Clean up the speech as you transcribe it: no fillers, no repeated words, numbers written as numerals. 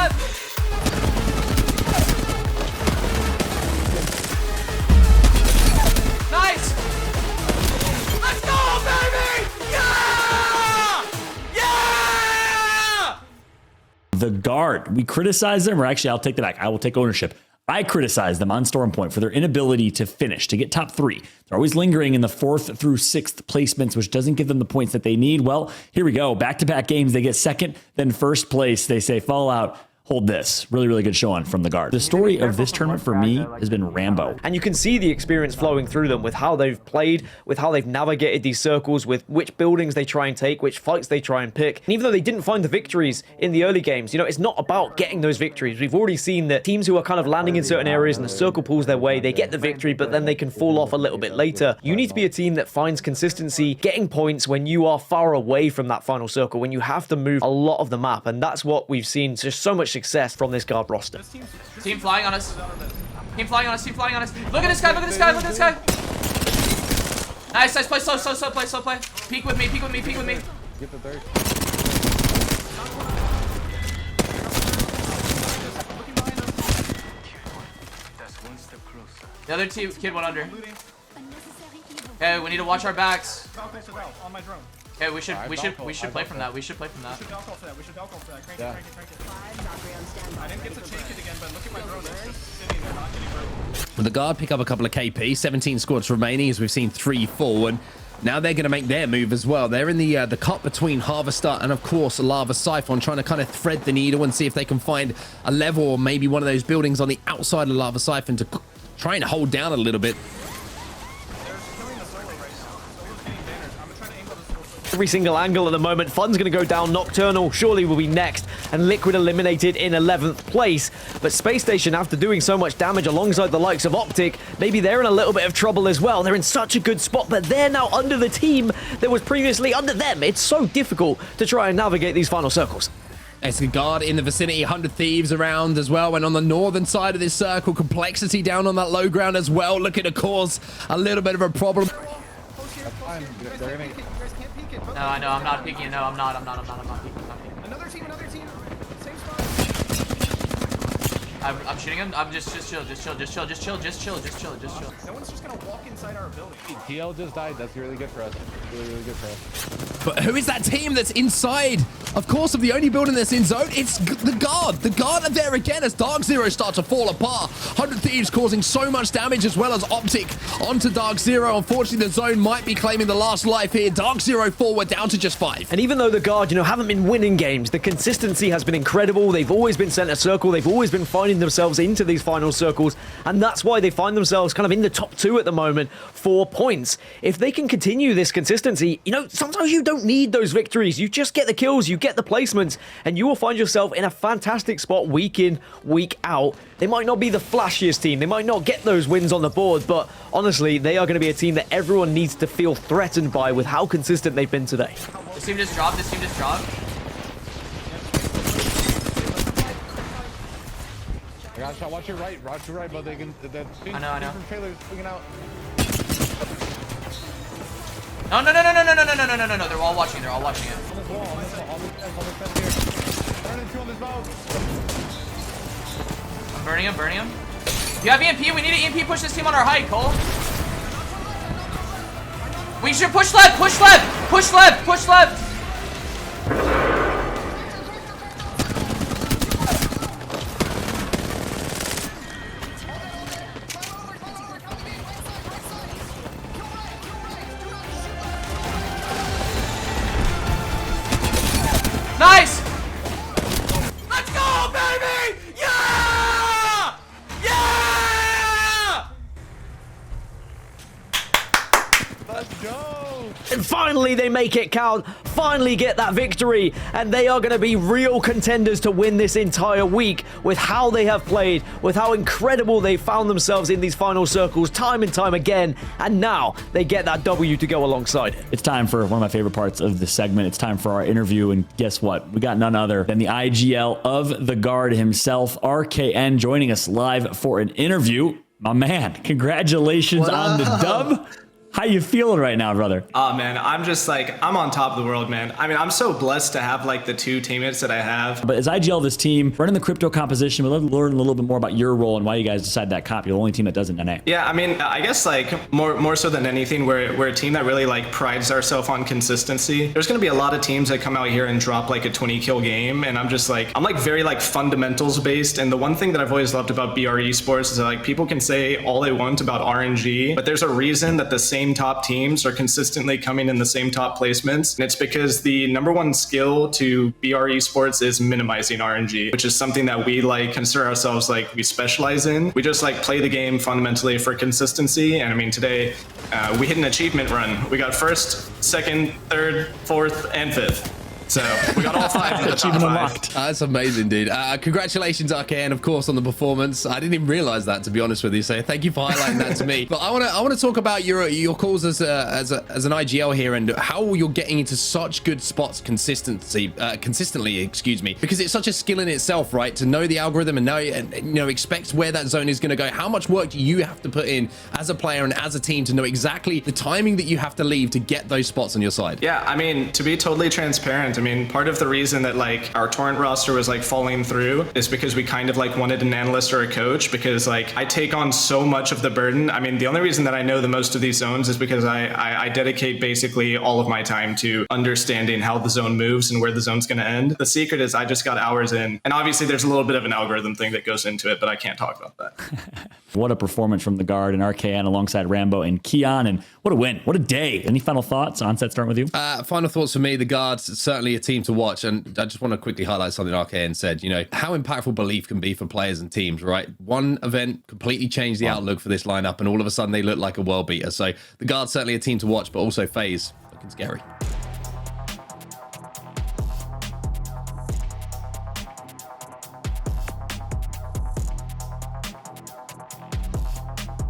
left. Nice. Let's go, baby. Yeah. Yeah. The guard, we criticize them, or actually I'll take that back. I will take ownership. I criticize them on Storm Point for their inability to finish, to get top 3. They're always lingering in the 4th through 6th placements, which doesn't give them the points that they need. Well, here we go. Back-to-back games. They get 2nd, then 1st place. They say, Fallout, hold this. Really, really good showing from the guard. The story of this tournament for me has been Rambo. And you can see the experience flowing through them with how they've played, with how they've navigated these circles, with which buildings they try and take, which fights they try and pick. And even though they didn't find the victories in the early games, you know, it's not about getting those victories. We've already seen that teams who are kind of landing in certain areas and the circle pulls their way, they get the victory, but then they can fall off a little bit later. You need to be a team that finds consistency, getting points when you are far away from that final circle, when you have to move a lot of the map. And that's what we've seen. Just so much success from this guard roster. Team flying on us. Team flying on us. Team flying on us. Look at this guy. Look at this guy. Look at this guy. Nice. Nice play. Slow play. Slow play. Peek with me. Peek with me. Peek with me. Get the third. The other team kid went under. Okay, we need to watch our backs. On my drone. Okay, we should play from that. We should play from that. We should alcohol for that. We should alcohol for that. Crank it. I didn't get to take it again, but look at my drone. It's just sitting there, not getting broken. Well, the guard pick up a couple of KP, 17 squads remaining as we've seen 3 fall, and now they're going to make their move as well. They're in the cut between Harvester and, of course, Lava Siphon, trying to kind of thread the needle and see if they can find a level or maybe one of those buildings on the outside of Lava Siphon to try and hold down a little bit. Every single angle at the moment. Fun's going to go down. Nocturnal surely will be next. And Liquid eliminated in 11th place. But Space Station, after doing so much damage alongside the likes of Optic, maybe they're in a little bit of trouble as well. They're in such a good spot, but they're now under the team that was previously under them. It's so difficult to try and navigate these final circles. There's a guard in the vicinity, 100 Thieves around as well. And on the northern side of this circle, Complexity down on that low ground as well, looking to cause a little bit of a problem. No, I know. I'm not peeking. No, I'm not peeking. Another team. Same spot. I'm shooting him. I'm just chill. Just chill. No one's just gonna walk inside our building. TL just died. That's really good for us. Really good for us. But who is that team that's inside, of course, of the only building that's in zone? It's the guard. The guard are there again as Dark Zero starts to fall apart. 100 Thieves causing so much damage as well as Optic onto Dark Zero. Unfortunately, the zone might be claiming the last life here. Dark Zero forward down to just 5. And even though the guard, you know, haven't been winning games, the consistency has been incredible. They've always been center circle. They've always been finding themselves into these final circles. And that's why they find themselves kind of in the top 2 at the moment, 4 points. If they can continue this consistency, you know, sometimes you don't need those victories. You just get the kills, you get the placements, and you will find yourself in a fantastic spot week in, week out. They might not be the flashiest team. They might not get those wins on the board, but honestly, they are going to be a team that everyone needs to feel threatened by with how consistent they've been today. This team just dropped. I got a shot. Watch your right, but they can. I know. From trailers swinging out. No. They're all watching it. On this wall, on this fence here. Turn into on this boat. I'm burning him. You have EMP? We need an EMP push this team on our height, Cole. We should push left. Nice! Let's go, baby! Yeah! Yeah! Let's go. And finally, they make it count. Finally get that victory. And they are going to be real contenders to win this entire week with how they have played, with how incredible they found themselves in these final circles time and time again. And now they get that W to go alongside it. It's time for one of my favorite parts of the segment. It's time for our interview. And guess what? We got none other than the IGL of the guard himself, RKN, joining us live for an interview. My man, congratulations on the dub. How you feeling right now, brother? Oh man, I'm just like, I'm on top of the world, man. I mean, I'm so blessed to have like the 2 teammates that I have. But as IGL this team, running the crypto composition, we'd love to learn a little bit more about your role and why you guys decided that comp. You're the only team that does it in NA. Yeah, I mean, I guess like more so than anything, we're a team that really like prides ourselves on consistency. There's gonna be a lot of teams that come out here and drop like a 20 kill game, and I'm like very like fundamentals based. And the one thing that I've always loved about BR Esports is that like people can say all they want about RNG, but there's a reason that the same top teams are consistently coming in the same top placements, and it's because the #1 skill to BR Esports is minimizing RNG, which is something that we like consider ourselves like we specialize in. We just like play the game fundamentally for consistency, and I mean today we hit an achievement run. We got 1st, 2nd, 3rd, 4th, and 5th. So we got all 5 of the top Achievement 5. unlocked. That's amazing, dude. Congratulations, RKN, of course, on the performance. I didn't even realize that, to be honest with you. So thank you for highlighting that to me. But I want to talk about your calls as an IGL here and how you're getting into such good spots consistently, excuse me, because it's such a skill in itself, right? To know the algorithm and know expect where that zone is going to go. How much work do you have to put in as a player and as a team to know exactly the timing that you have to leave to get those spots on your side? Yeah, I mean, to be totally transparent, I mean, part of the reason that like our torrent roster was like falling through is because we kind of like wanted an analyst or a coach, because like I take on so much of the burden. I mean, the only reason that I know the most of these zones is because I dedicate basically all of my time to understanding how the zone moves and where the zone's going to end. The secret is I just got hours in, and obviously there's a little bit of an algorithm thing that goes into it, but I can't talk about that. What a performance from the guard and RKN alongside Rambo and Keon, and what a win. What a day. Any final thoughts? Onset, starting with you. Final thoughts for me, the guards, certainly a team to watch. And I just want to quickly highlight something RKN said, you know, how impactful belief can be for players and teams, right? One event completely changed the outlook for this lineup, and all of a sudden they look like a world beater. So the guards certainly a team to watch, but also FaZe looking scary.